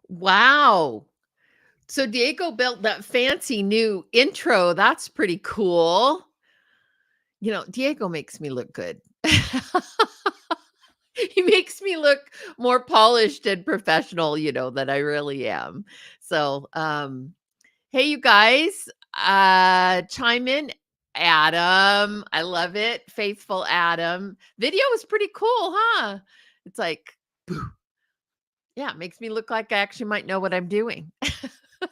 Wow. So Diego built that fancy new intro. That's pretty cool. Diego makes me look good. He makes me look more polished and professional, than I really am. So, hey, you guys, chime in. Adam, I love it. Faithful Adam. Video is pretty cool, huh? It's like, yeah, it makes me look like I actually might know what I'm doing.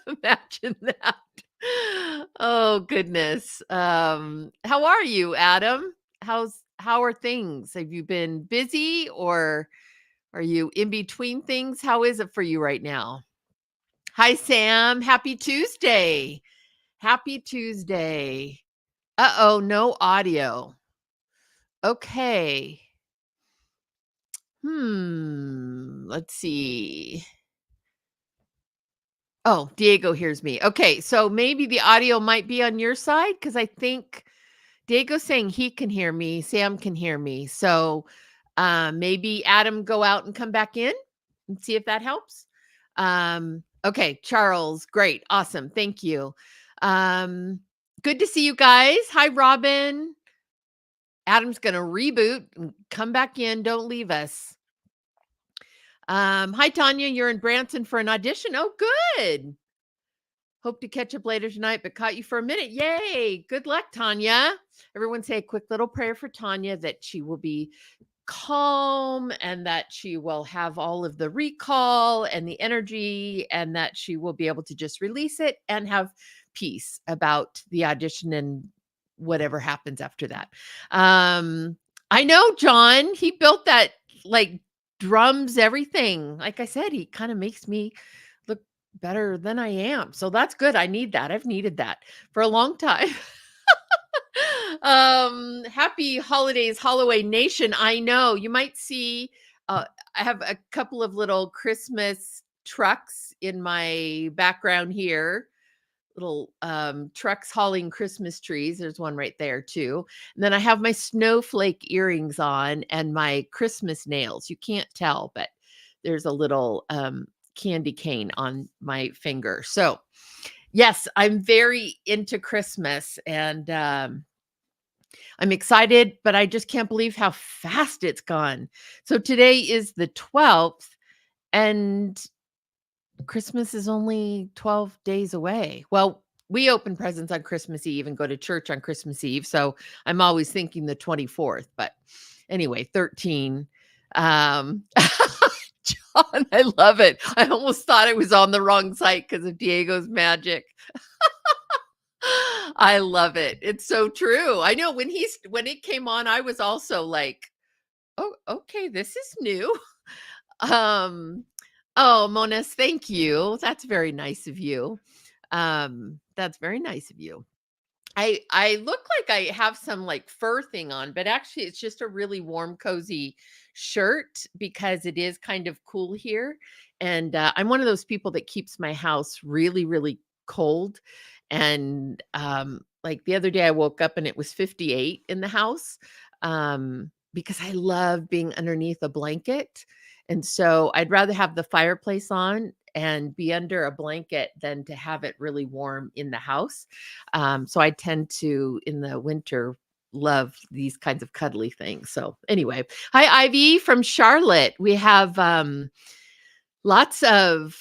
Imagine that. Oh goodness. How are you, Adam? How are things? Have you been busy or are you in between things? How is it for you right now? Hi, Sam. Happy Tuesday. Happy Tuesday. Uh-oh, no audio. Okay. Let's see. Oh, Diego hears me. Okay, so maybe the audio might be on your side because I think Diego's saying he can hear me, Sam can hear me. So maybe Adam go out and come back in and see if that helps. Okay, Charles, great, awesome, thank you. Good to see you guys. Hi, Robin. Adam's gonna reboot and come back in. Don't leave us. Hi, Tanya. You're in Branson for an audition. Oh, good. Hope to catch up later tonight, but caught you for a minute. Yay. Good luck, Tanya. Everyone say a quick little prayer for Tanya that she will be calm and that she will have all of the recall and the energy and that she will be able to just release it and have peace about the audition and whatever happens after that. I know John, he built that like drums, everything. Like I said, he kind of makes me look better than I am. So that's good. I need that. I've needed that for a long time. Happy holidays, Holloway Nation. I know you might see I have a couple of little Christmas trucks in my background here. Little trucks hauling Christmas trees. There's one right there too. And then I have my snowflake earrings on and my Christmas nails. You can't tell, but there's a little candy cane on my finger. So, yes, I'm very into Christmas and I'm excited, but I just can't believe how fast it's gone. So today is the 12th and Christmas is only 12 days away. Well, we open presents on Christmas Eve and go to church on Christmas Eve. So I'm always thinking the 24th, but anyway, 13. John, I love it. I almost thought I was on the wrong site because of Diego's magic. I love it. It's so true. I know when it came on, I was also like, "Oh, okay, this is new." Um, oh, Monas, thank you. That's very nice of you. That's very nice of you. I look like I have some like fur thing on, but actually it's just a really warm, cozy shirt because it is kind of cool here. And I'm one of those people that keeps my house really, really cold. And like the other day, I woke up and it was 58 in the house because I love being underneath a blanket. And so I'd rather have the fireplace on and be under a blanket than to have it really warm in the house. So I tend to, in the winter, love these kinds of cuddly things. So anyway, hi Ivy from Charlotte. We have lots of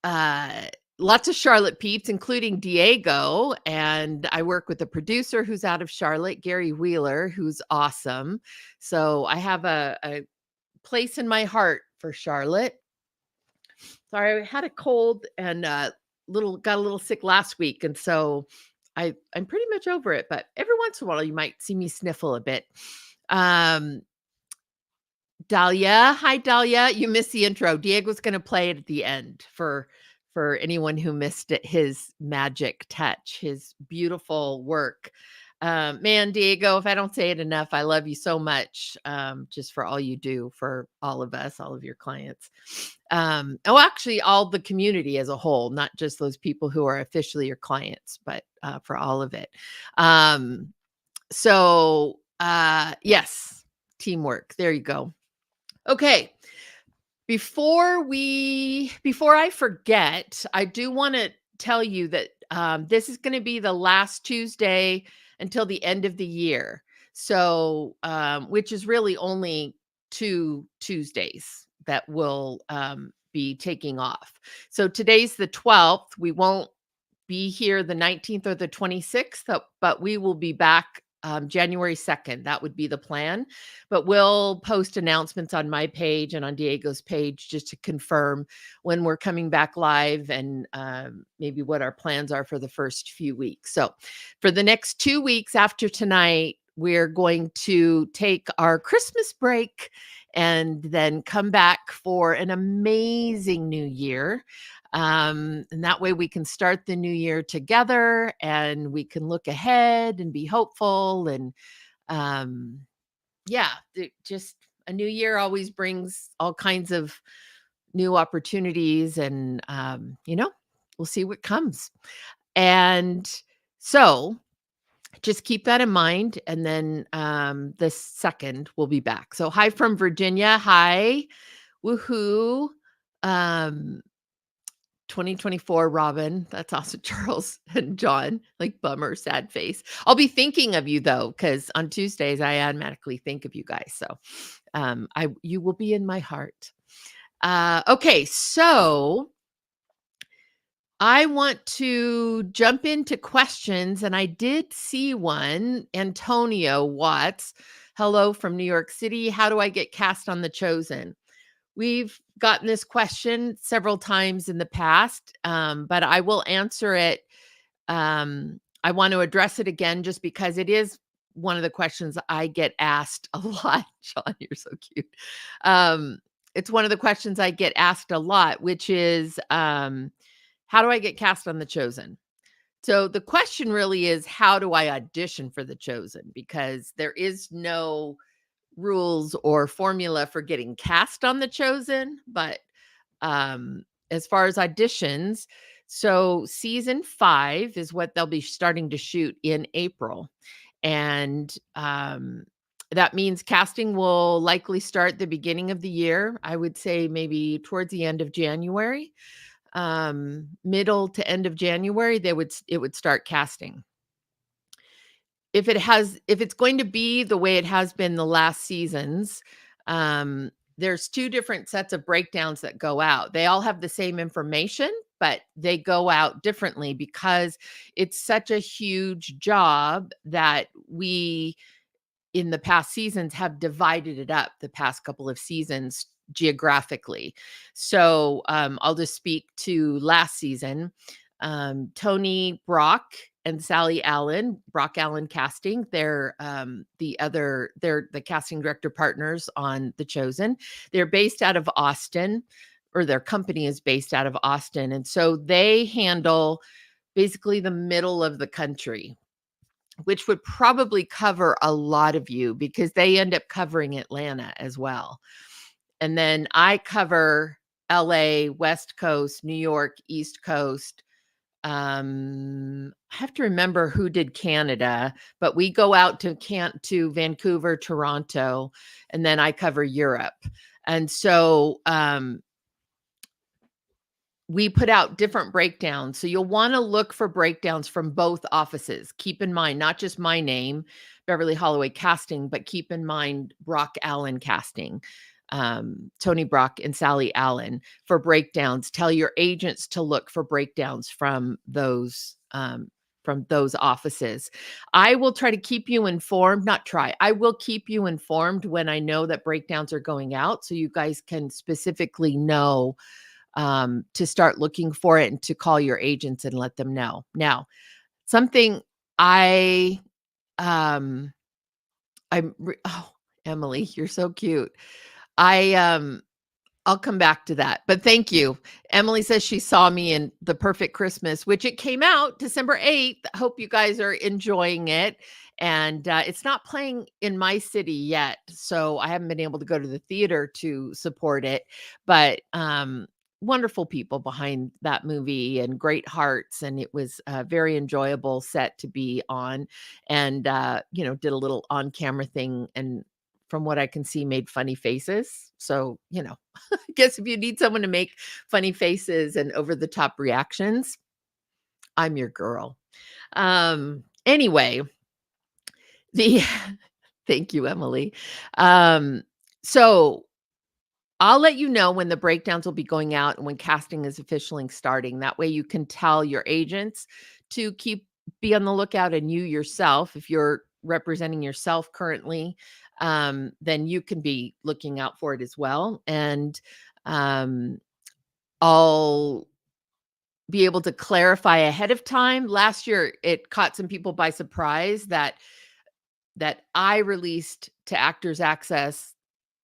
uh lots of Charlotte peeps, including Diego. And I work with a producer who's out of Charlotte, Gary Wheeler, who's awesome. So I have a place in my heart for Charlotte. Sorry, I had a cold and got a little sick last week, and so I'm pretty much over it. But every once in a while, you might see me sniffle a bit. Um, Dahlia, hi Dahlia, you missed the intro. Diego's going to play it at the end for anyone who missed it. His magic touch, his beautiful work. Man, Diego, if I don't say it enough, I love you so much just for all you do for all of us, all of your clients. Actually, all the community as a whole, not just those people who are officially your clients, but for all of it. Yes, teamwork. There you go. Okay. Before I forget, I do wanna tell you that, this is gonna be the last Tuesday until the end of the year. So, which is really only 2 Tuesdays that will, be taking off. So today's the 12th. We won't be here the 19th or the 26th, but we will be back January 2nd. That would be the plan. But we'll post announcements on my page and on Diego's page just to confirm when we're coming back live and maybe what our plans are for the first few weeks. So for the next 2 weeks after tonight, we're going to take our Christmas break and then come back for an amazing new year. And that way we can start the new year together and we can look ahead and be hopeful. And um, yeah, just a new year always brings all kinds of new opportunities. And, we'll see what comes. And so just keep that in mind. And then the second we'll be back. So, hi from Virginia. Hi. Woohoo. Um, 2024, Robin. That's awesome. Charles and John, like bummer, sad face. I'll be thinking of you though, because on Tuesdays I automatically think of you guys. So you will be in my heart. Okay, so I want to jump into questions, and I did see one. Antonio Watts. Hello from New York City. How do I get cast on The Chosen? We've gotten this question several times in the past, but I will answer it. I want to address it again just because it is one of the questions I get asked a lot. John, you're so cute. It's one of the questions I get asked a lot, which is how do I get cast on The Chosen? So the question really is, how do I audition for The Chosen? Because there is no rules or formula for getting cast on The Chosen, but as far as auditions, so season 5 is what they'll be starting to shoot in April. And that means casting will likely start the beginning of the year. I would say maybe towards the end of January, middle to end of January, it would start casting. If it's going to be the way it has been the last seasons, there's 2 different sets of breakdowns that go out. They all have the same information, but they go out differently because it's such a huge job that we, in the past seasons, have divided it up the past couple of seasons geographically. So, I'll just speak to last season. Tony Brock and Sally Allen, Brock Allen Casting, they're the casting director partners on The Chosen. They're based out of Austin, or their company is based out of Austin. And so they handle basically the middle of the country, which would probably cover a lot of you because they end up covering Atlanta as well. And then I cover LA, West Coast, New York, East Coast. I have to remember who did Canada, but we go out to Vancouver, Toronto, and then I cover Europe. And so we put out different breakdowns. So you'll want to look for breakdowns from both offices. Keep in mind, not just my name, Beverly Holloway Casting, but keep in mind Brock Allen Casting, Tony Brock and Sally Allen for breakdowns. Tell your agents to look for breakdowns from those offices. I will try to keep you informed, I will keep you informed when I know that breakdowns are going out so you guys can specifically know to start looking for it and to call your agents and let them know. Now, something I oh, Emily, you're so cute. I'll come back to that, but thank you. Emily says she saw me in The Perfect Christmas, which it came out December 8th. Hope you guys are enjoying it. And it's not playing in my city yet, so I haven't been able to go to the theater to support it. But wonderful people behind that movie and great hearts, and it was a very enjoyable set to be on. And did a little on-camera thing and from what I can see, made funny faces. So, I guess if you need someone to make funny faces and over the top reactions, I'm your girl. Anyway, the thank you, Emily. So I'll let you know when the breakdowns will be going out and when casting is officially starting. That way you can tell your agents to be on the lookout, and you yourself, if you're representing yourself currently, then you can be looking out for it as well. And I'll be able to clarify ahead of time. Last year, it caught some people by surprise that I released to Actors Access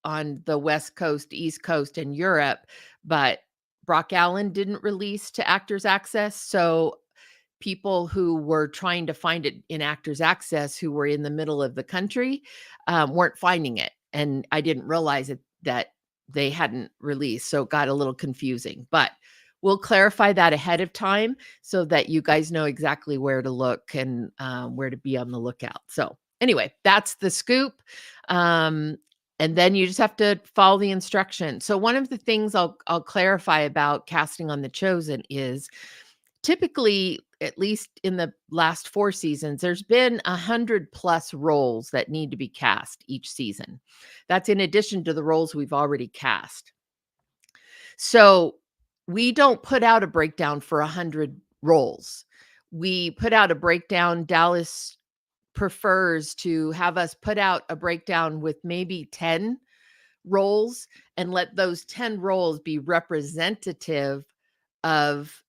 on the West Coast, East Coast, and Europe, but Brock Allen didn't release to Actors Access. So people who were trying to find it in Actors Access, who were in the middle of the country, weren't finding it. And I didn't realize that they hadn't released. So it got a little confusing. But we'll clarify that ahead of time so that you guys know exactly where to look and where to be on the lookout. So anyway, that's the scoop. And then you just have to follow the instructions. So one of the things I'll clarify about casting on The Chosen is typically, at least in the last 4 seasons, there's been 100+ roles that need to be cast each season. That's in addition to the roles we've already cast. So we don't put out a breakdown for 100 roles. We put out a breakdown. Dallas prefers to have us put out a breakdown with maybe 10 roles and let those 10 roles be representative of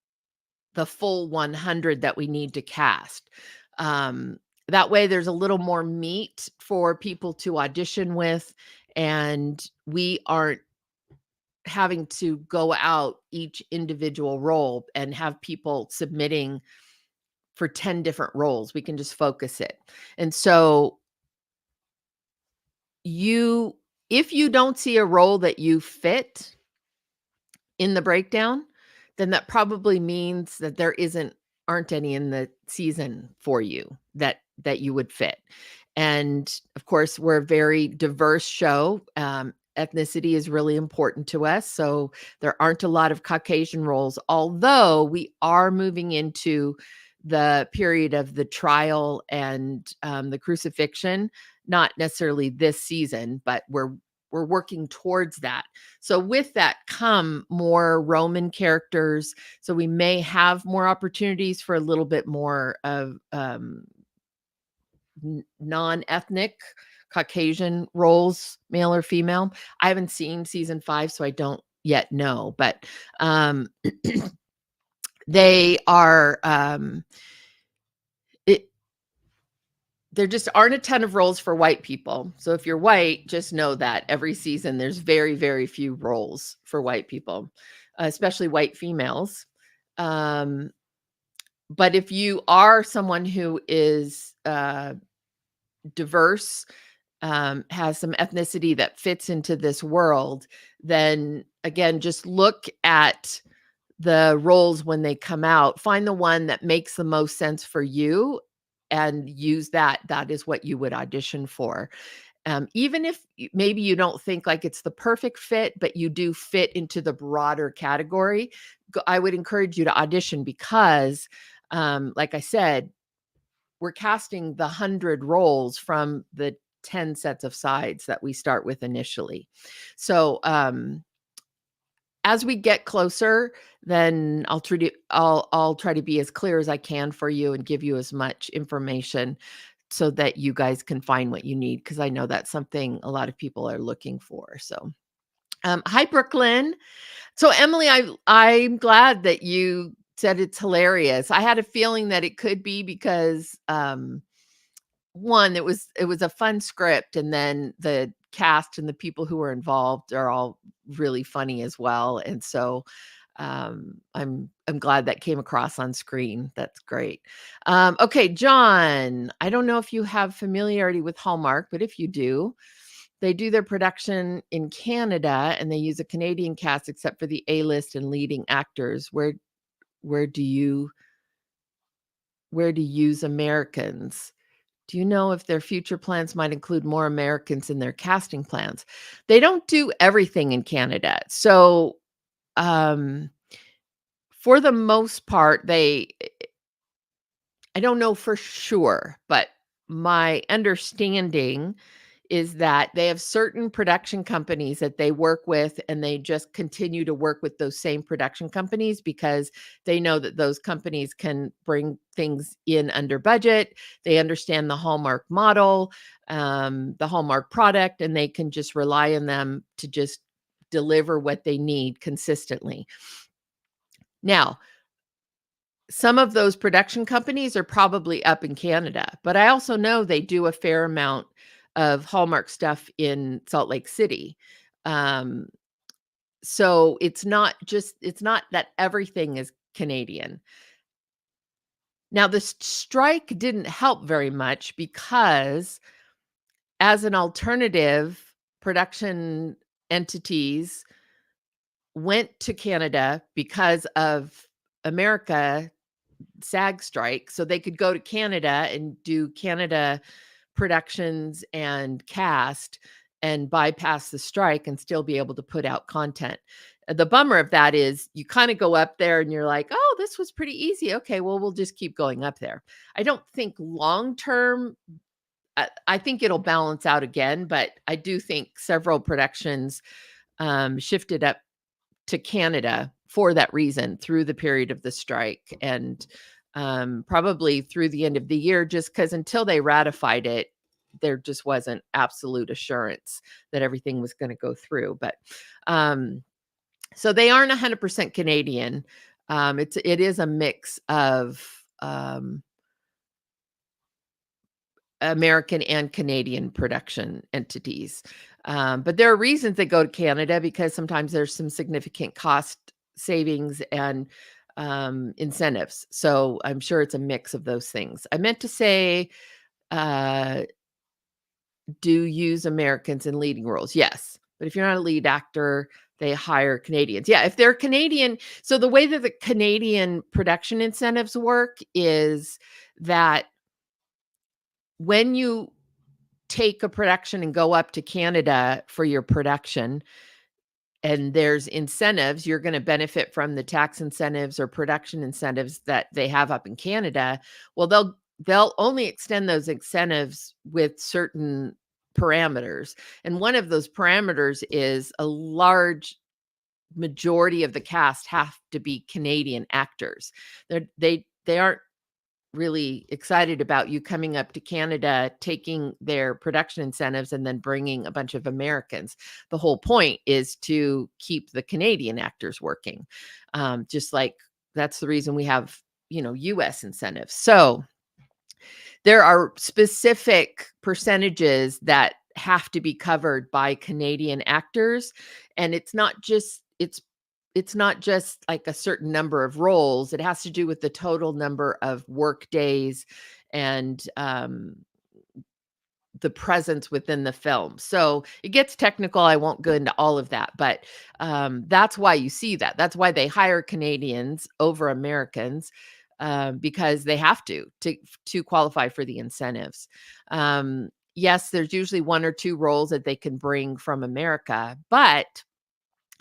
the full 100 that we need to cast. That way there's a little more meat for people to audition with, and we aren't having to go out each individual role and have people submitting for 10 different roles. We can just focus it. And so if you don't see a role that you fit in the breakdown, then that probably means that there aren't any in the season for you that you would fit. And of course, we're a very diverse show. Ethnicity is really important to us. So there aren't a lot of Caucasian roles, although we are moving into the period of the trial and the crucifixion, not necessarily this season, but we're working towards that. So with that come more Roman characters. So we may have more opportunities for a little bit more of non-ethnic Caucasian roles, male or female. I haven't seen season 5, so I don't yet know, but they are there just aren't a ton of roles for white people. So if you're white, just know that every season there's very, very few roles for white people, especially white females. But if you are someone who is diverse, has some ethnicity that fits into this world, then again, just look at the roles when they come out. Find the one that makes the most sense for you and use that. That is what you would audition for. Even if maybe you don't think like it's the perfect fit, but you do fit into the broader category, I would encourage you to audition because, like I said, we're casting the 100 roles from the 10 sets of sides that we start with initially. So, as we get closer, then I'll try to be as clear as I can for you and give you as much information so that you guys can find what you need, because I know that's something a lot of people are looking for. So, hi, Brooklyn. So, Emily, I'm glad that you said it's hilarious. I had a feeling that it could be because one, it was a fun script, and then the cast and the people who were involved are all really funny as well. And so I'm glad that came across on screen. That's great. Okay, John, I don't know if you have familiarity with Hallmark, but if you do, they do their production in Canada and they use a Canadian cast except for the A-list and leading actors. Where do you use Americans? Do you know if their future plans might include more Americans in their casting plans? They don't do everything in Canada. So, um, for the most part, I don't know for sure, but my understanding is that they have certain production companies that they work with, and they just continue to work with those same production companies because they know that those companies can bring things in under budget. They understand the Hallmark model, the Hallmark product, and they can just rely on them to just deliver what they need consistently. Now, some of those production companies are probably up in Canada, but I also know they do a fair amount of Hallmark stuff in Salt Lake City. Um, so it's not that everything is Canadian. Now, the strike didn't help very much because as an alternative, production entities went to Canada because of America SAG strike, so they could go to Canada and do Canada productions and cast and bypass the strike and still be able to put out content. The bummer of that is you kind of go up there and you're like, "Oh, this was pretty easy. Okay, well, we'll just keep going up there." I don't think long term, I think it'll balance out again, but I do think several productions shifted up to Canada for that reason through the period of the strike and probably through the end of the year, just because until they ratified it, there just wasn't absolute assurance that everything was going to go through. But so they aren't 100% Canadian. It is a mix of American and Canadian production entities. But there are reasons they go to Canada because sometimes there's some significant cost savings and incentives. So I'm sure it's a mix of those things. I meant to say, uh, do use Americans in leading roles? Yes. But if you're not a lead actor, they hire Canadians. Yeah, if they're Canadian. So the way that the Canadian production incentives work is that when you take a production and go up to Canada for your production and there's incentives, you're going to benefit from the tax incentives or production incentives that they have up in Canada. Well, they'll only extend those incentives with certain parameters. And one of those parameters is a large majority of the cast have to be Canadian actors. They aren't really excited about you coming up to Canada, taking their production incentives, and then bringing a bunch of Americans. The whole point is to keep the Canadian actors working. Just like that's the reason we have, US incentives. So there are specific percentages that have to be covered by Canadian actors. And it's not just like a certain number of roles. It has to do with the total number of work days and the presence within the film. So it gets technical. I won't go into all of that, but that's why you see that. That's why they hire Canadians over Americans because they have to qualify for the incentives. Yes, there's usually one or two roles that they can bring from America, but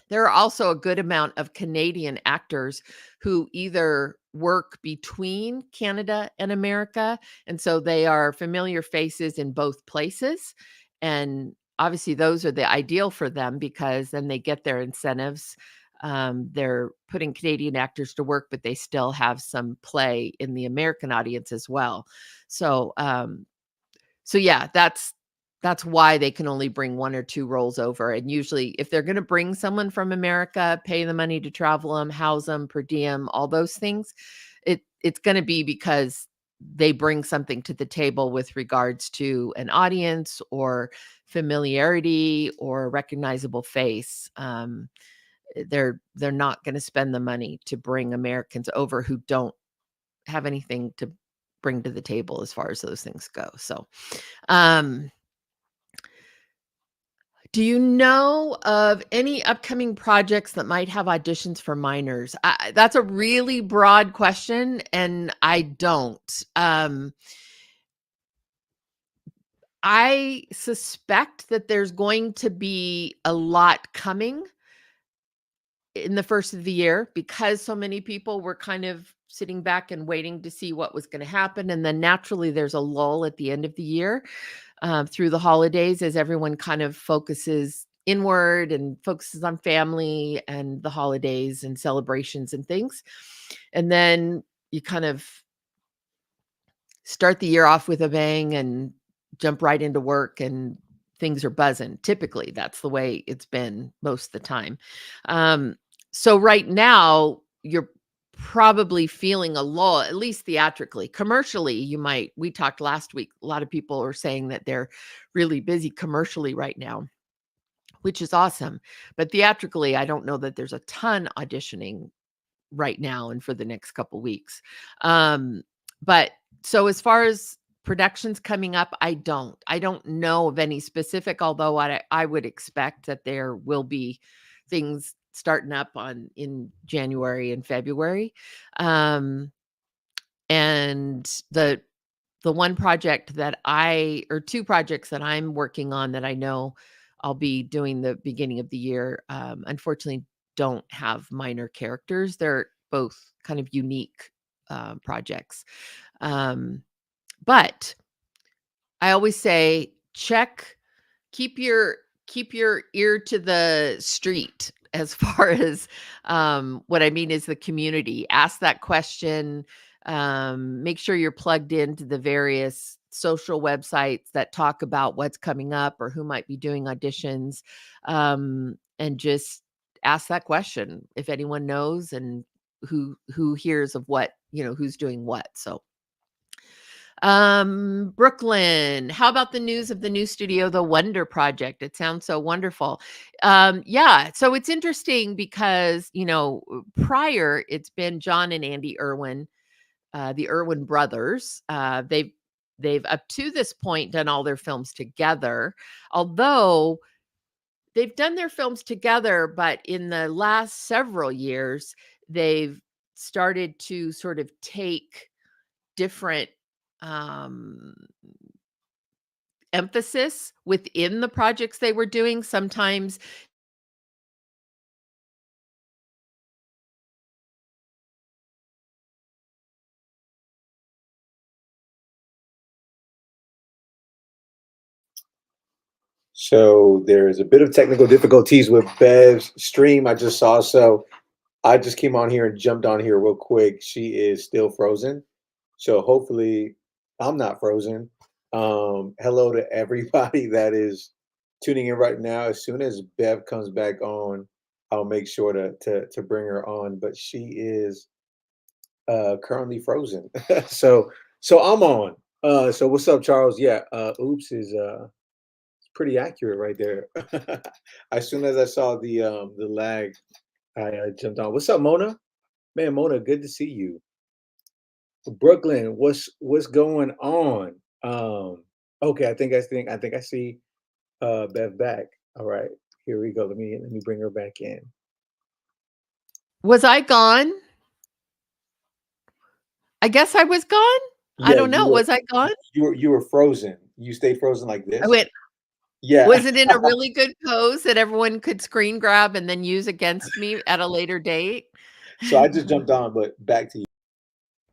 there are also a good amount of Canadian actors who either work between Canada and America, and so they are familiar faces in both places. And obviously, those are the ideal for them because then they get their incentives. They're putting Canadian actors to work, but they still have some play in the American audience as well. So, so yeah, that's why they can only bring one or two roles over. And usually if they're going to bring someone from America, pay the money to travel them, house them, per diem, all those things, it's going to be because they bring something to the table with regards to an audience or familiarity or a recognizable face. They're not going to spend the money to bring Americans over who don't have anything to bring to the table as far as those things go. So, do you know of any upcoming projects that might have auditions for minors? That's a really broad question, and I don't. I suspect that there's going to be a lot coming in the first of the year because so many people were kind of sitting back and waiting to see what was going to happen. And then naturally, there's a lull at the end of the year through the holidays as everyone kind of focuses inward and focuses on family and the holidays and celebrations and things. And then you kind of start the year off with a bang and jump right into work and things are buzzing. Typically, that's the way it's been most of the time. Um, so right now, you're probably feeling a lull, at least theatrically. Commercially, we talked last week, a lot of people are saying that they're really busy commercially right now, which is awesome. But theatrically, I don't know that there's a ton auditioning right now and for the next couple weeks. Um, but so as far as productions coming up, I don't know of any specific, although I would expect that there will be things starting up on in January and February. Um, and the one project that or two projects that I'm working on that I know I'll be doing the beginning of the year, unfortunately don't have minor characters. They're both kind of unique projects. Um, but I always say keep your keep your ear to the street as far as what I mean is the community. Ask that question. Make sure you're plugged into the various social websites that talk about what's coming up or who might be doing auditions, and just ask that question if anyone knows and who hears of what, who's doing what. So Brooklyn, how about the news of the new studio, The Wonder Project? It sounds so wonderful. Yeah, so it's interesting because, prior it's been John and Andy Irwin, the Irwin brothers. They've up to this point done all their films together, although they've done their films together, but in the last several years, they've started to sort of take different um emphasis within the projects they were doing. Sometimes So there's a bit of technical difficulties with Bev's stream I just saw. So I just came on here and jumped on here real quick. She is still frozen. So hopefully I'm not frozen. Hello to everybody that is tuning in right now. As soon as Bev comes back on, I'll make sure to bring her on. But she is currently frozen. so so I'm on. So what's up, Charles? Yeah, oops is pretty accurate right there. As soon as I saw the lag, I jumped on. What's up, Mona? Man, Mona, good to see you. Brooklyn, what's going on? Okay, I think I see Bev back. All right, here we go. Let me bring her back in. was I gone? I guess I was gone? I Yeah, don't know. Was I gone? you were frozen. You stayed frozen like I this. went, Yeah. was it in a really good pose that everyone could screen grab and then use against me at a later date? So I just jumped on, but back to you.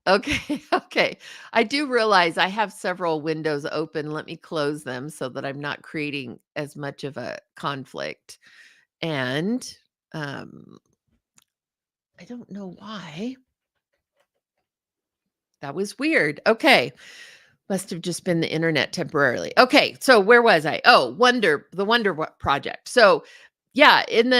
Okay, okay. I do realize I have several windows open. Let me close them so that I'm not creating as much of a conflict. And um, I don't know why. That was weird. Okay. Must have just been the internet temporarily. Okay, so where was I? Oh, the Project. So, yeah, in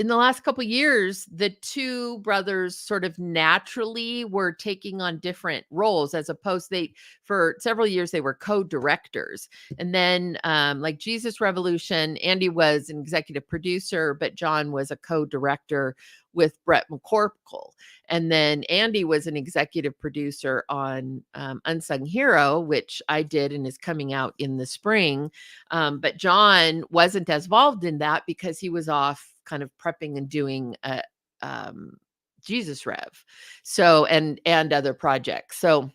the last couple years, the two brothers sort of naturally were taking on different roles as opposed they for several years they were co-directors. And then like Jesus Revolution, Andy was an executive producer, but John was a co-director with Brett McCorkle. And then Andy was an executive producer on Unsung Hero, which I did and is coming out in the spring. But John wasn't as involved in that because he was off kind of prepping and doing um, Jesus Rev, so and other projects. So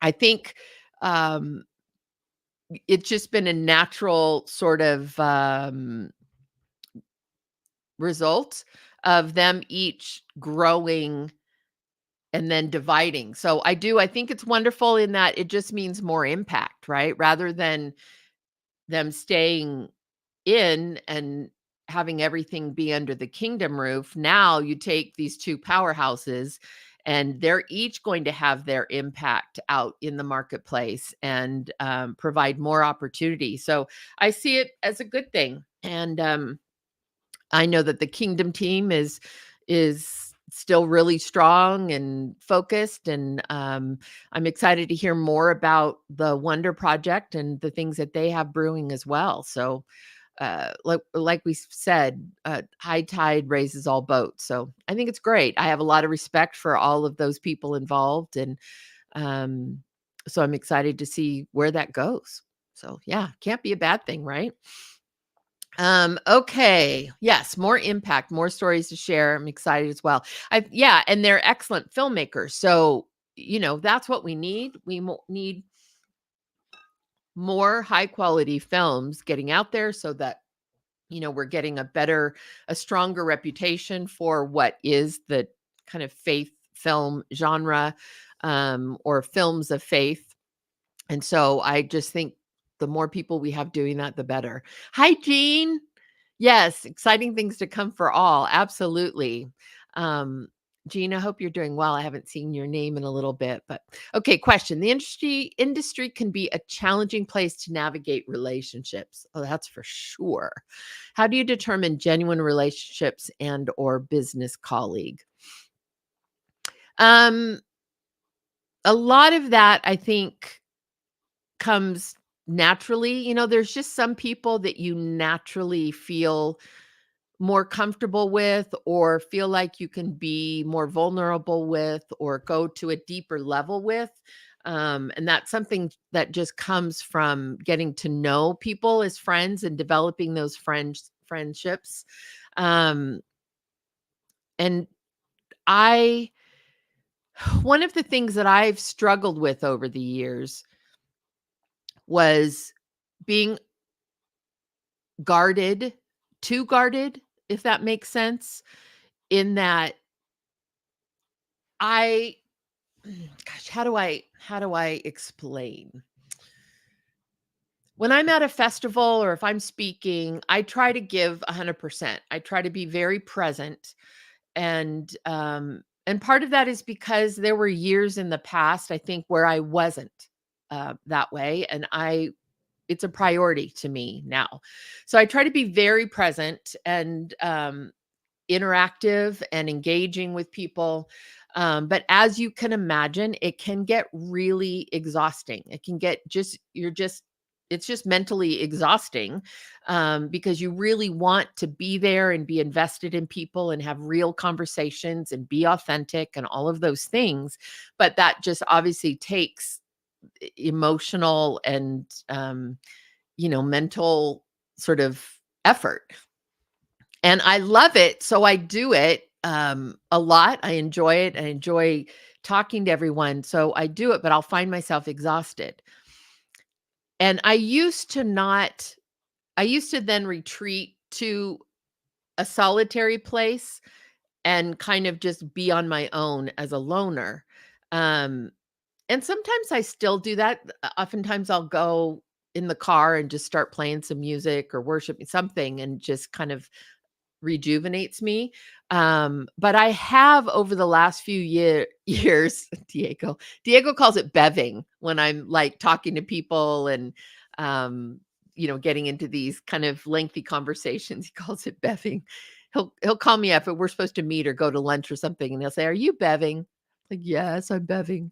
I think um, it's just been a natural sort of result of them each growing and then dividing. So I think it's wonderful in that it just means more impact, right? Rather than them staying in and having everything be under the kingdom roof. Now you take these two powerhouses and they're each going to have their impact out in the marketplace and provide more opportunity. So I see it as a good thing. And I know that the kingdom team is still really strong and focused, and I'm excited to hear more about the Wonder Project and the things that they have brewing as well. So, like we said, high tide raises all boats. So I think it's great. I have a lot of respect for all of those people involved, and um, so I'm excited to see where that goes. So yeah, can't be a bad thing, right? Okay. Yes, more impact, more stories to share. I'm excited as well. Yeah, and they're excellent filmmakers. So, that's what we need. We need more high quality films getting out there so that we're getting a stronger reputation for what is the kind of faith film genre, or films of faith. And so I just think the more people we have doing that, the better. Hi, Jean. Yes, exciting things to come for all. Absolutely. Um, Jean, I hope you're doing well. I haven't seen your name in a little bit, but okay. Question: the industry can be a challenging place to navigate relationships. Oh, that's for sure. How do you determine genuine relationships and or business colleague? Um, a lot of that, I think, comes naturally. There's just some people that you naturally feel more comfortable with or feel like you can be more vulnerable with or go to a deeper level with. And that's something that just comes from getting to know people as friends and developing those friendships. Um, and I, one of the things that I've struggled with over the years was being guarded, too guarded, if that makes sense, in that I gosh, how do I explain? When I'm at a festival or if I'm speaking, I try to give 100%. I try to be very present, and part of that is because there were years in the past, I think, where I wasn't that way, and it's a priority to me now. So I try to be very present and interactive and engaging with people. But as you can imagine, it can get really exhausting. It can get it's just mentally exhausting, because you really want to be there and be invested in people and have real conversations and be authentic and all of those things. But that just obviously takes emotional and, mental sort of effort. And I love it, so I do it, a lot. I enjoy it. I enjoy talking to everyone, so I do it, but I'll find myself exhausted. And I used to then retreat to a solitary place and kind of just be on my own as a loner. Um, and sometimes I still do that. Oftentimes I'll go in the car and just start playing some music or worship something and just kind of rejuvenates me. But I have over the last few years, Diego calls it beving when I'm like talking to people and, um, getting into these kind of lengthy conversations. He calls it beving. He'll call me up if we're supposed to meet or go to lunch or something, and he'll say, "Are you beving?" Like, yes, I'm beving.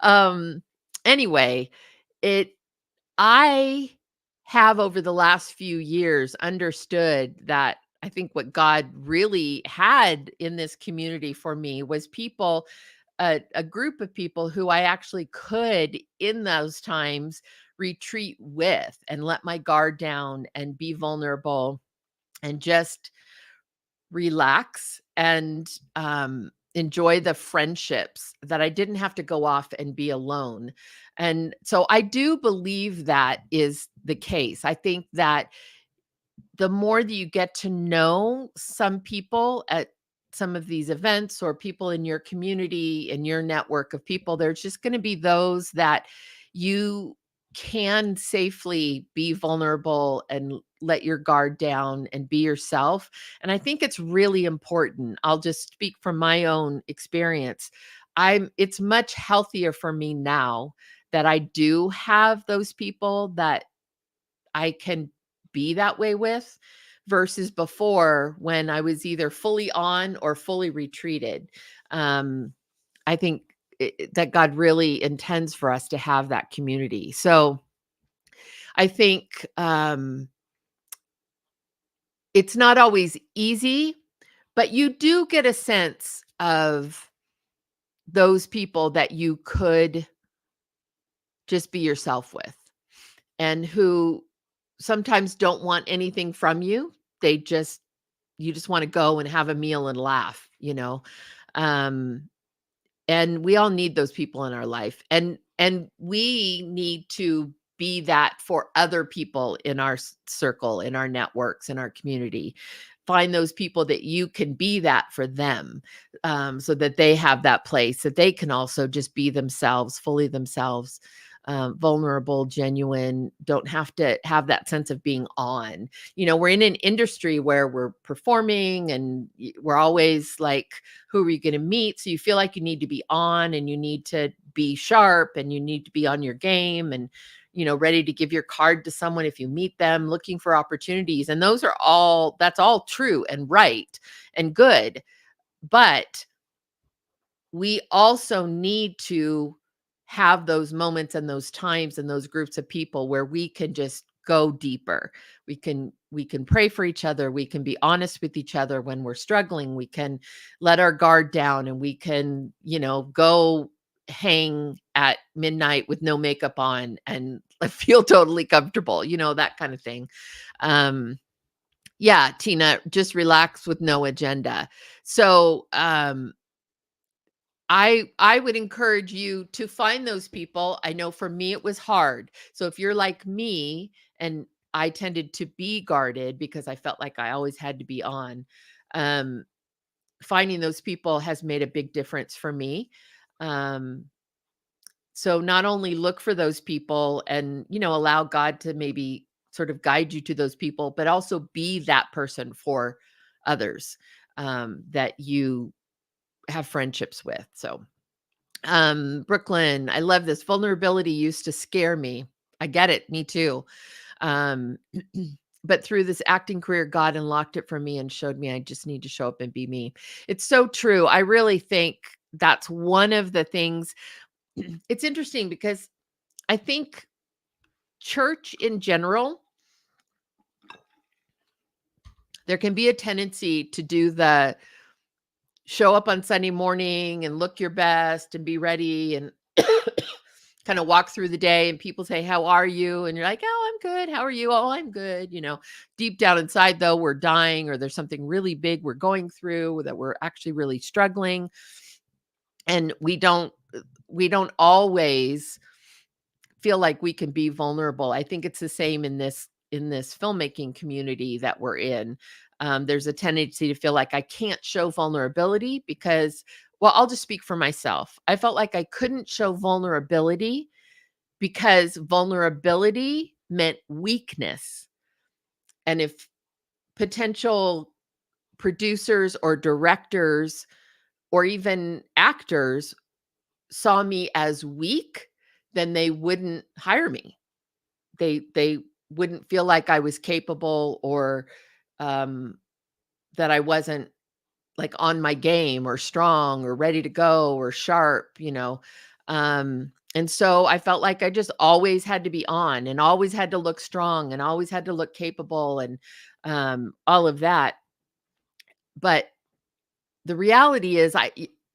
um, anyway, it I have over the last few years understood that I think what God really had in this community for me was people, a group of people who I actually could, in those times, retreat with and let my guard down and be vulnerable and just relax and enjoy the friendships that I didn't have to go off and be alone. And so I do believe that is the case. I think that the more that you get to know some people at some of these events or people in your community, in your network of people, there's just going to be those that you can safely be vulnerable and let your guard down and be yourself. And I think it's really important. I'll just speak from my own experience. It's much healthier for me now that I do have those people that I can be that way with versus before when I was either fully on or fully retreated. Um, I think that God really intends for us to have that community. So I think it's not always easy, but you do get a sense of those people that you could just be yourself with and who sometimes don't want anything from you. They just you just want to go and have a meal and laugh, you know. Um and we all need those people in our life. And we need to be that for other people in our circle, in our networks, in our community. Find those people that you can be that for them, so that they have that place that they can also just be themselves, fully themselves, vulnerable, genuine, don't have to have that sense of being on. You know, we're in an industry where we're performing and we're always like, who are you going to meet? So you feel like you need to be on and you need to be sharp and you need to be on your game and, ready to give your card to someone if you meet them, looking for opportunities. And that's all true and right and good. But we also need to have those moments and those times and those groups of people where we can just go deeper. We can pray for each other, we can be honest with each other when we're struggling, we can let our guard down, and we can, go hang at midnight with no makeup on and feel totally comfortable, that kind of thing. Yeah, Tina, just relax with no agenda. So, I would encourage you to find those people. I know for me it was hard. So if you're like me and I tended to be guarded because I felt like I always had to be on, um, finding those people has made a big difference for me. Um, so not only look for those people and, allow God to maybe sort of guide you to those people, but also be that person for others, that you have friendships with. So Brooklyn, I love this. Vulnerability used to scare me. I get it. Me too. Um, but through this acting career, God unlocked it for me and showed me I just need to show up and be me. It's so true. I really think that's one of the things. It's interesting because I think church in general, there can be a tendency to do the show up on Sunday morning and look your best and be ready and kind of walk through the day and people say, "How are you?" And you're like, "Oh, I'm good. How are you?" "Oh, I'm good." Deep down inside though, we're dying or there's something really big we're going through that we're actually really struggling. And we don't always feel like we can be vulnerable. I think it's the same in this filmmaking community that we're in. There's a tendency to feel like I can't show vulnerability because, well, I'll just speak for myself. I felt like I couldn't show vulnerability because vulnerability meant weakness. And if potential producers or directors or even actors saw me as weak, then they wouldn't hire me. They wouldn't feel like I was capable or um, that I wasn't like on my game or strong or ready to go or sharp. And so I felt like I just always had to be on and always had to look strong and always had to look capable and all of that. But the reality is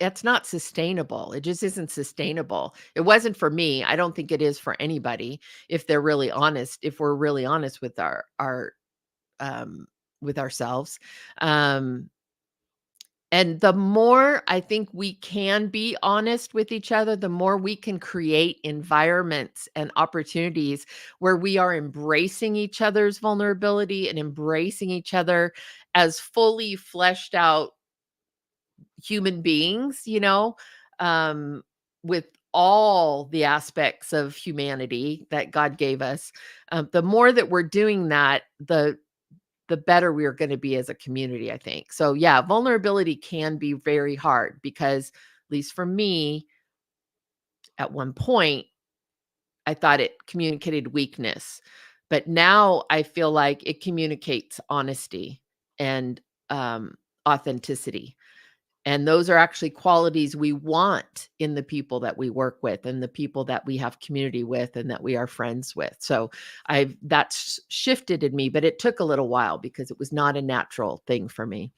it's not sustainable. It just isn't sustainable. It wasn't for me. I don't think it is for anybody if they're really honest, if we're really honest with our um with ourselves. Um And the more I think we can be honest with each other, the more we can create environments and opportunities where we are embracing each other's vulnerability and embracing each other as fully fleshed out human beings, um, with all the aspects of humanity that God gave us. The more that we're doing that, the better we are going to be as a community, I think. So yeah, vulnerability can be very hard because, at least for me, at one point, I thought it communicated weakness. But now I feel like it communicates honesty and authenticity. And those are actually qualities we want in the people that we work with and the people that we have community with and that we are friends with. So that's shifted in me, but it took a little while because it was not a natural thing for me.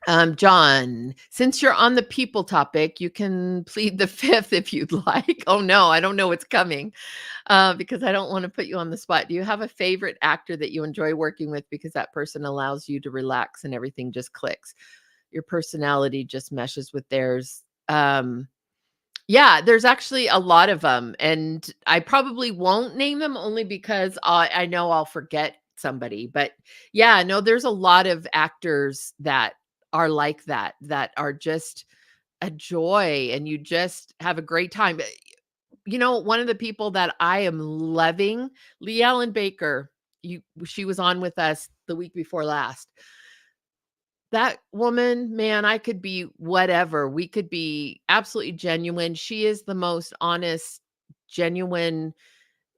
John, since you're on the people topic, you can plead the fifth if you'd like. Oh no, I don't know what's coming because I don't want to put you on the spot. Do you have a favorite actor that you enjoy working with because that person allows you to relax and everything just clicks? Your personality just meshes with theirs. Yeah, there's actually a lot of them, and I probably won't name them only because I know I'll forget somebody. But yeah, no, there's a lot of actors that are like that, that are just a joy, and you just have a great time. One of the people that I am loving, Lee Allen Baker. She was on with us the week before last. That woman, man, I could be whatever. We could be absolutely genuine. She is the most honest, genuine,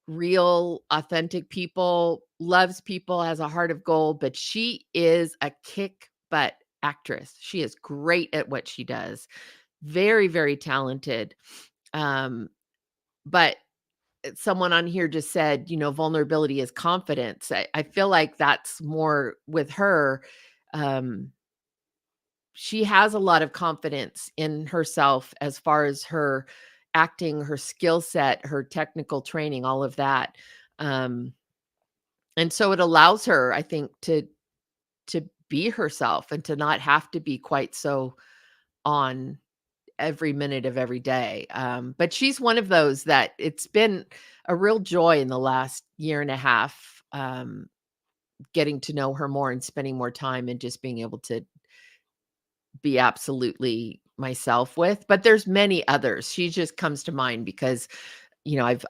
real, authentic people, loves people, has a heart of gold, but she is a kick butt actress. She is great at what she does. Very, very talented. Um, but someone on here just said, vulnerability is confidence. I feel like that's more with her. Um, she has a lot of confidence in herself as far as her acting, her skill set, her technical training, all of that. Um, and so it allows her, I think, to be herself and to not have to be quite so on every minute of every day. But she's one of those that it's been a real joy in the last year and a half, getting to know her more and spending more time and just being able to be absolutely myself with. But there's many others. She just comes to mind because,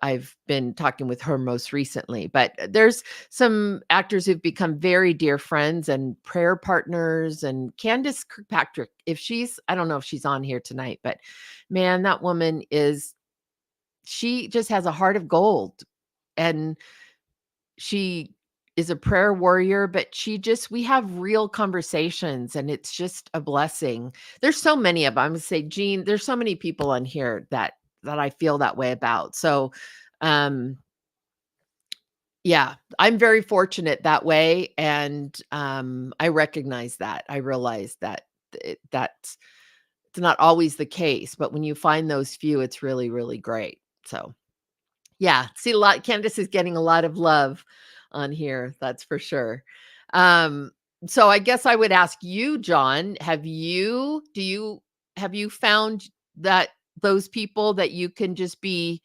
I've been talking with her most recently. But there's some actors who've become very dear friends and prayer partners. And Candace Kirkpatrick, I don't know if she's on here tonight, but man, that woman she just has a heart of gold. And she is a prayer warrior, but we have real conversations, and it's just a blessing. There's so many of them. I'm gonna say, Jean, there's so many people on here that I feel that way about. So, um, yeah, I'm very fortunate that way, and I recognize that. I realize that that's it's not always the case, but when you find those few, it's really, really great. So, yeah, see a lot. Candace is getting a lot of love on here, that's for sure. Um, so I guess I would ask you, John, have you found that those people that you can just be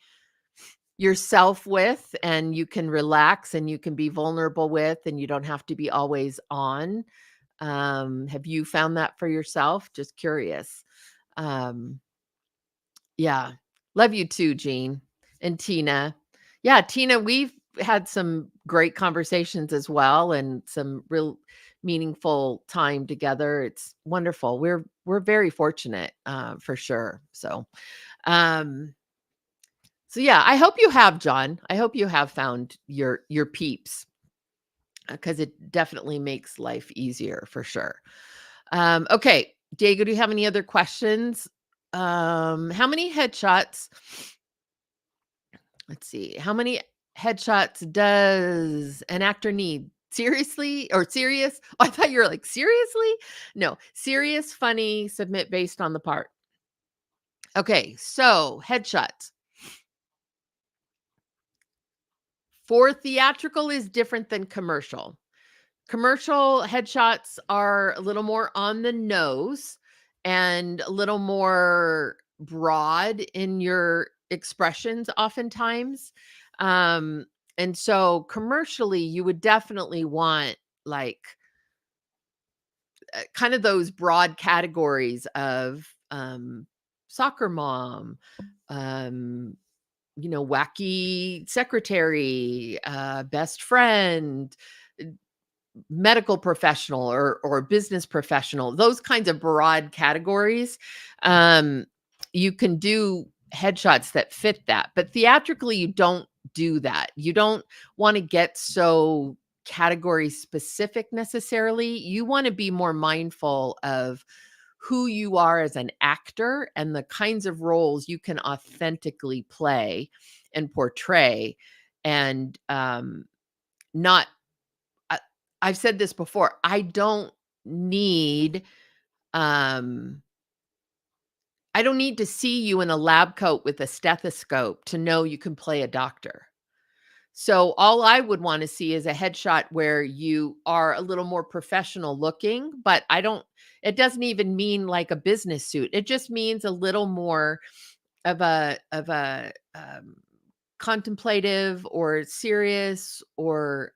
yourself with and you can relax and you can be vulnerable with and you don't have to be always on? Have you found that for yourself? Just curious. Um, yeah. Love you too, Jean and Tina. Yeah, Tina, we've had some great conversations as well and some real meaningful time together. It's wonderful. We're very fortunate, for sure. Um so yeah, I hope you have, John. I hope you have found your peeps because it definitely makes life easier for sure. Okay, Diego, do you have any other questions? How many headshots? Let's see. How many headshots does an actor need? Seriously or serious? I thought you were like, seriously? No, serious, funny, submit based on the part. Okay, so headshots. For theatrical is different than commercial. Commercial headshots are a little more on the nose and a little more broad in your expressions oftentimes. Um, and so commercially, you would definitely want like kind of those broad categories of soccer mom, um, wacky secretary, best friend, medical professional or business professional, those kinds of broad categories. Um, you can do headshots that fit that, but theatrically, you don't do that. You don't want to get so category specific necessarily. You want to be more mindful of who you are as an actor and the kinds of roles you can authentically play and portray, and not I, I've said this before. Need um I don't need to see you in a lab coat with a stethoscope to know you can play a doctor. So all I would want to see is a headshot where you are a little more professional looking, but it doesn't even mean like a business suit. It just means a little more of a contemplative or serious or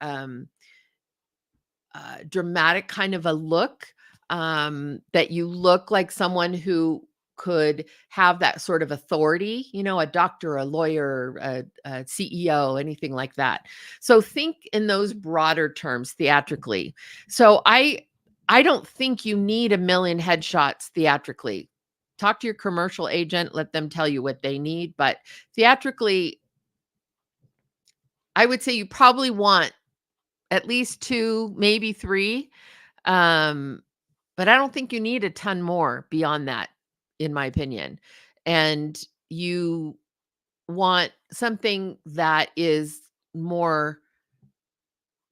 dramatic kind of a look, that you look like someone who could have that sort of authority, a doctor, a lawyer, a CEO, anything like that. So think in those broader terms theatrically. So I don't think you need a million headshots theatrically. Talk to your commercial agent, let them tell you what they need, but theatrically, I would say you probably want at least 2, maybe 3. Um, but I don't think you need a ton more beyond that, in my opinion. And you want something that is more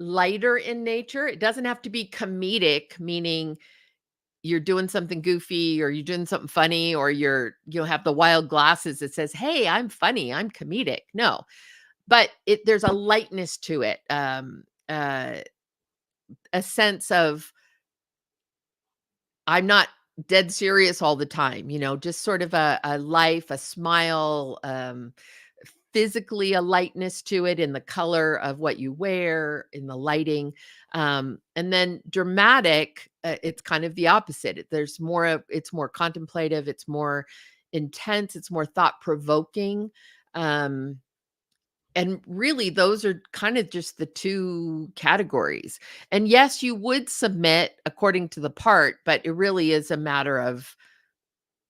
lighter in nature. It doesn't have to be comedic, meaning you're doing something goofy or you're doing something funny or you'll have the wild glasses that says, "Hey, I'm funny, I'm comedic." No, but there's a lightness to it. A sense of I'm not dead serious all the time, just sort of a life, a smile, physically a lightness to it in the color of what you wear, in the lighting. And then dramatic, it's kind of the opposite. It's more contemplative, it's more intense, it's more thought provoking. Um, and really, those are kind of just the 2 categories. And yes, you would submit according to the part, but it really is a matter of,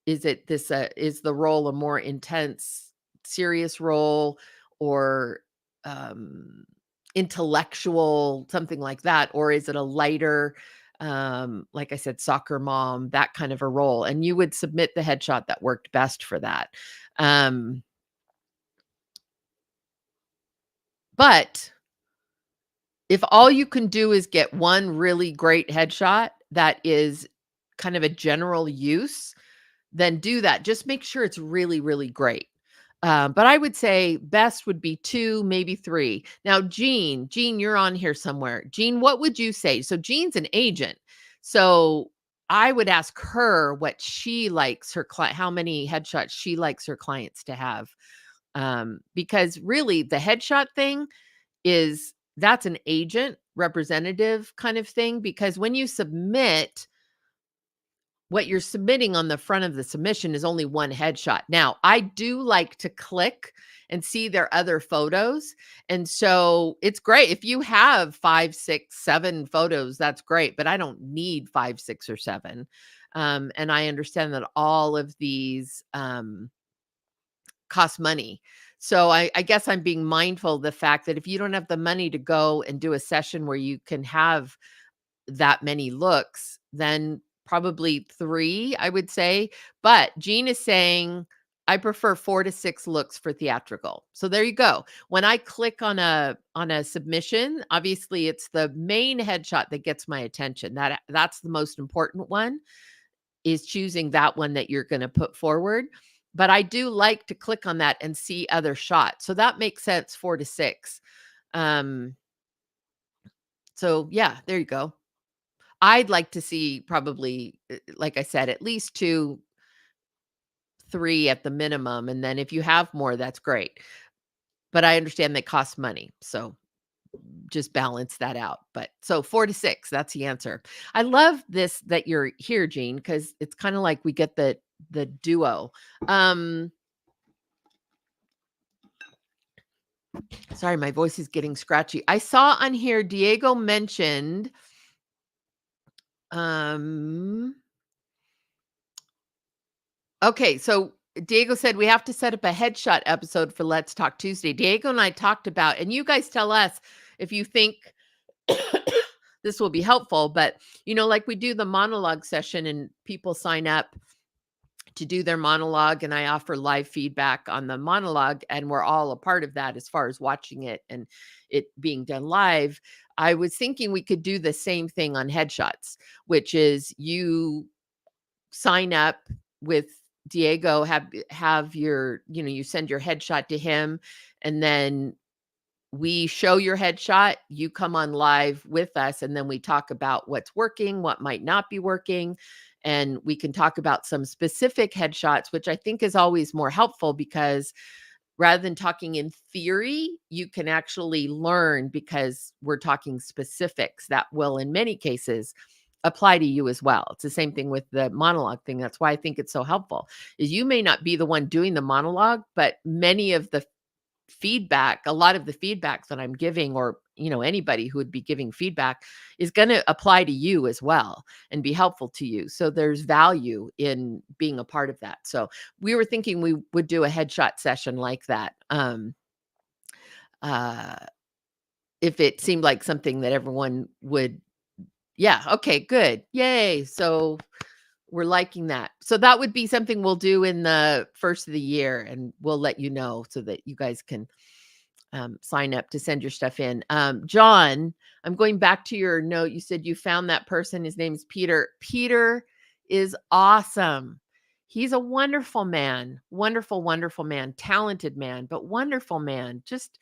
is the role a more intense, serious role or, um, intellectual, something like that? Or is it a lighter, like I said, soccer mom, that kind of a role? And you would submit the headshot that worked best for that. Um, but if all you can do is get one really great headshot that is kind of a general use, then do that. Just make sure it's really, really great. But I would say best would be 2, maybe 3. Now, Jean, you're on here somewhere. Jean, what would you say? So Jean's an agent. So I would ask her what she likes her client, how many headshots she likes her clients to have. Because really the headshot thing that's an agent representative kind of thing, because when you submit, what you're submitting on the front of the submission is only one headshot. Now, I do like to click and see their other photos. And so it's great. If you have 5, 6, 7 photos, that's great, but I don't need 5, 6, or 7. And I understand that all of these cost money. So I guess I'm being mindful of the fact that if you don't have the money to go and do a session where you can have that many looks, then probably 3, I would say. But Jean is saying, I prefer 4 to 6 looks for theatrical. So there you go. When I click on a submission, obviously it's the main headshot that gets my attention. That's the most important one, is choosing that one that you're going to put forward. But I do like to click on that and see other shots. So that makes sense, 4 to 6. So So yeah, there you go. I'd like to see probably, like I said, at least 2, 3 at the minimum, and then if you have more, that's great. But I understand they cost money, so just balance that out. But so 4 to 6, that's the answer. I love this that you're here, Jean, because it's kind of like we get the duo. Um, sorry, my voice is getting scratchy. I saw on here Diego mentioned um okay, so Diego said we have to set up a headshot episode for Let's Talk Tuesday. Diego and I talked about, and you guys tell us if you think this will be helpful, but like we do the monologue session and people sign up to do their monologue and I offer live feedback on the monologue and we're all a part of that as far as watching it and it being done live. I was thinking we could do the same thing on headshots, which is you sign up with Diego, have your, you send your headshot to him and then we show your headshot, you come on live with us, and then we talk about what's working, what might not be working. And we can talk about some specific headshots, which I think is always more helpful because rather than talking in theory, you can actually learn because we're talking specifics that will, in many cases, apply to you as well. It's the same thing with the monologue thing. That's why I think it's so helpful is you may not be the one doing the monologue, but many of the feedback, a lot of the feedback that I'm giving or anybody who would be giving feedback is going to apply to you as well and be helpful to you. So there's value in being a part of that. So we were thinking we would do a headshot session like that. Uh if it seemed like something that everyone would, yeah, okay, good. Yay. So we're liking that. So that would be something we'll do in the first of the year and we'll let you know so that you guys can sign up to send your stuff in. John, I'm going back to your note. You said you found that person. His name's Peter. Peter is awesome. He's a wonderful man, wonderful, wonderful man, talented man, but wonderful man, just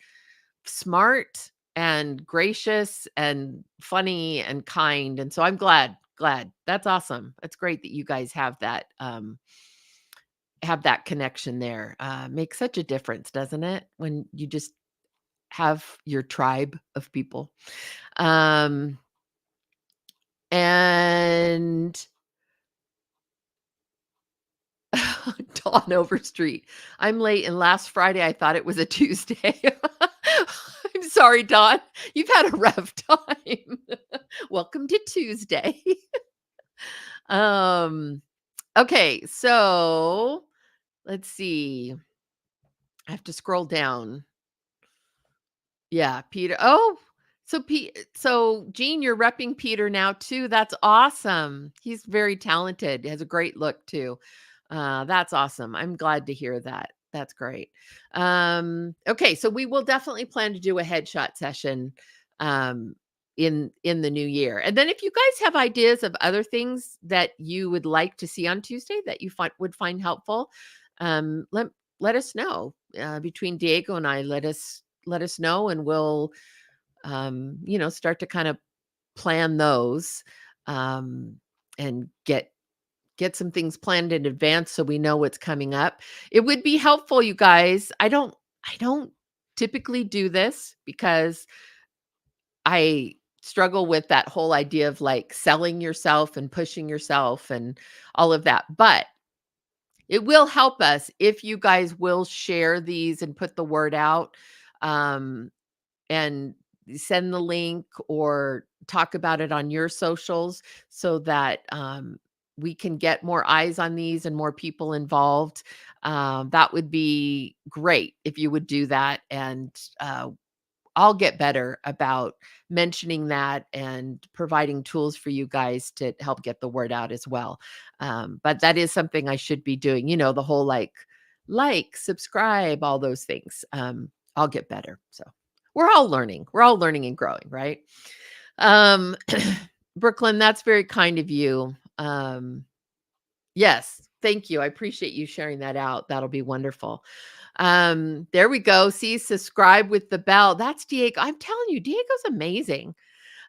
smart and gracious and funny and kind. And so I'm glad. That's awesome. That's great that you guys have that connection there. Makes such a difference, doesn't it? When you just have your tribe of people. Um, and Dawn Overstreet. I'm late, and last Friday I thought it was a Tuesday. I'm sorry, Dawn. You've had a rough time. Welcome to Tuesday. Okay, so let's see. I have to scroll down. Yeah, Peter. Oh, so Jean, you're repping Peter now too. That's awesome. He's very talented. Has a great look too. That's awesome. I'm glad to hear that. That's great. Okay, so we will definitely plan to do a headshot session um in the new year. And then if you guys have ideas of other things that you would like to see on Tuesday that you would find helpful, let us know. Between Diego and I, let us know and we'll start to kind of plan those um and get some things planned in advance so we know what's coming up. It would be helpful, you guys. I don't typically do this because I struggle with that whole idea of like selling yourself and pushing yourself and all of that. But it will help us if you guys will share these and put the word out. And send the link or talk about it on your socials so that we can get more eyes on these and more people involved. That would be great if you would do that. And I'll get better about mentioning that and providing tools for you guys to help get the word out as well. But that is something I should be doing, the whole subscribe, all those things. I'll get better. So we're all learning. We're all learning and growing, right? Um, Brooklyn, that's very kind of you. Yes, thank you. I appreciate you sharing that out. That'll be wonderful. There we go. See, subscribe with the bell. That's Diego. I'm telling you, Diego's amazing.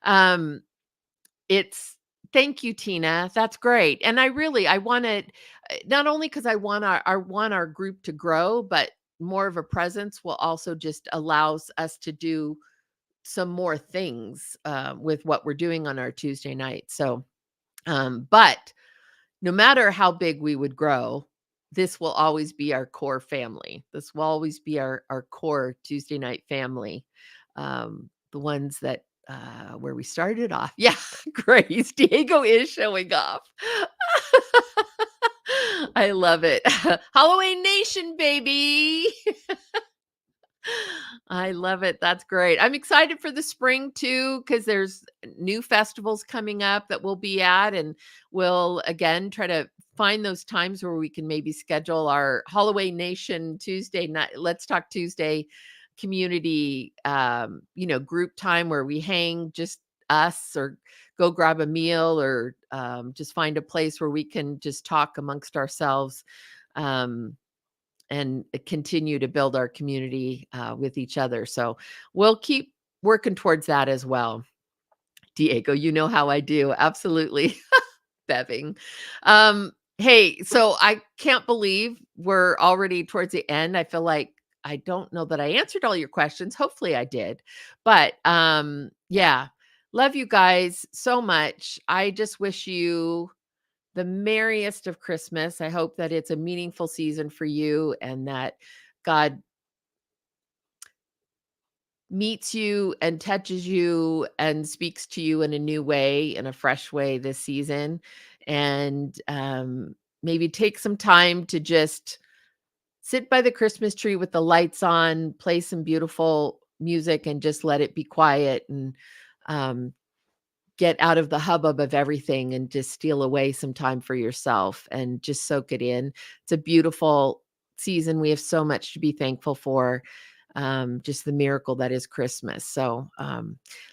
Um, it's thank you, Tina. That's great. And I wanted not only because I want our group to grow, but more of a presence will also just allows us to do some more things with what we're doing on our Tuesday night. So, but no matter how big we would grow, this will always be our core family. This will always be our core Tuesday night family. The ones that where we started off. Yeah, Grace. Diego is showing off. I love it. Halloween Nation, baby. I love it. That's great. I'm excited for the spring too, because there's new festivals coming up that we'll be at, and we'll again try to find those times where we can maybe schedule our Holloway Nation Tuesday night. Let's Talk Tuesday community, group time where we hang just us or go grab a meal or just find a place where we can just talk amongst ourselves. And continue to build our community with each other. So we'll keep working towards that as well. Diego, you know how I do. Absolutely. Beving. Hey, so I can't believe we're already towards the end. I feel like I don't know that I answered all your questions. Hopefully I did. But yeah, love you guys so much. I just wish you the merriest of Christmas. I hope that it's a meaningful season for you and that God meets you and touches you and speaks to you in a new way, in a fresh way this season. And maybe take some time to just sit by the Christmas tree with the lights on, play some beautiful music, and just let it be quiet and um, get out of the hubbub of everything and just steal away some time for yourself and just soak it in. It's a beautiful season. We have so much to be thankful for. Just the miracle that is Christmas. So,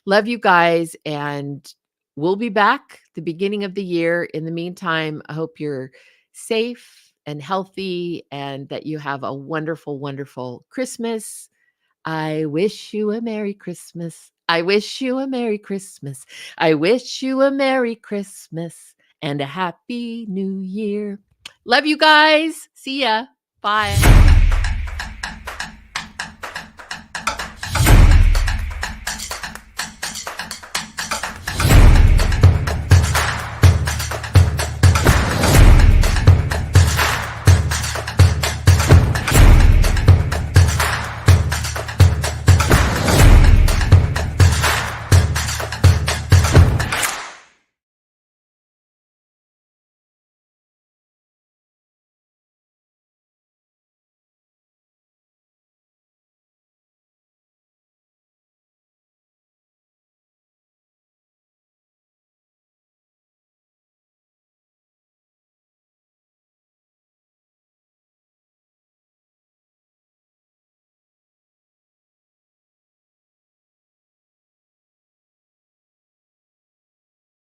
love you guys, and we'll be back the beginning of the year. In the meantime, I hope you're safe and healthy and that you have a wonderful, wonderful Christmas. I wish you a Merry Christmas. I wish you a Merry Christmas. I wish you a Merry Christmas and a Happy New Year. Love you guys. See ya. Bye.